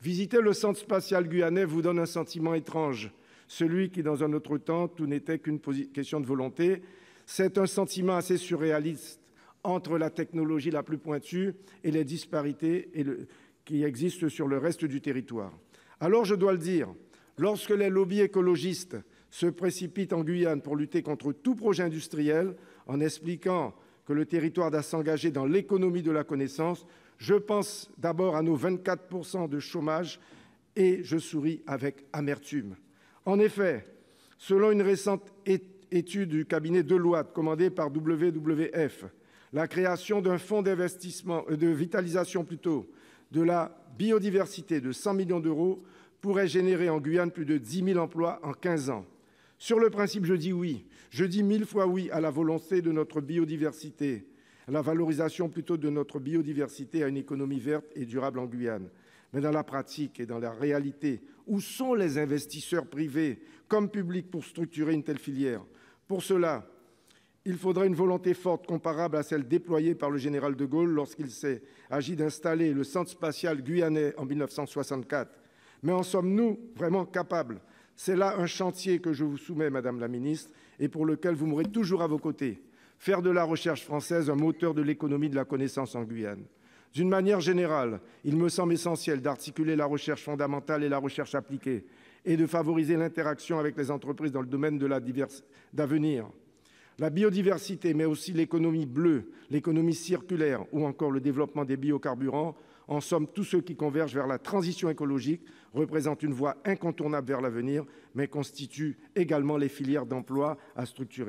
Visiter le centre spatial guyanais vous donne un sentiment étrange, celui qui, dans un autre temps, tout n'était qu'une question de volonté. C'est un sentiment assez surréaliste entre la technologie la plus pointue et les disparités qui existent sur le reste du territoire. Alors, je dois le dire, lorsque les lobbies écologistes se précipitent en Guyane pour lutter contre tout projet industriel en expliquant que le territoire doit s'engager dans l'économie de la connaissance, je pense d'abord à nos 24 % de chômage et je souris avec amertume. En effet, selon une récente étude du cabinet Deloitte commandée par WWF, la création d'un fonds d'investissement, de vitalisation plutôt, de la biodiversité de 100 millions d'euros pourrait générer en Guyane plus de 10 000 emplois en 15 ans. Sur le principe, je dis oui. Je dis 1000 fois oui à la volonté de notre biodiversité, à la valorisation plutôt de notre biodiversité, à une économie verte et durable en Guyane. Mais dans la pratique et dans la réalité, où sont les investisseurs privés comme publics pour structurer une telle filière? Pour cela, il faudrait une volonté forte comparable à celle déployée par le général de Gaulle lorsqu'il s'est agi d'installer le centre spatial guyanais en 1964. Mais en sommes-nous vraiment capables? C'est là un chantier que je vous soumets, Madame la Ministre, et pour lequel vous m'aurez toujours à vos côtés. Faire de la recherche française un moteur de l'économie de la connaissance en Guyane. D'une manière générale, il me semble essentiel d'articuler la recherche fondamentale et la recherche appliquée et de favoriser l'interaction avec les entreprises dans le domaine d'avenir. La biodiversité, mais aussi l'économie bleue, l'économie circulaire ou encore le développement des biocarburants, en somme, tous ceux qui convergent vers la transition écologique représentent une voie incontournable vers l'avenir, mais constituent également les filières d'emploi à structurer.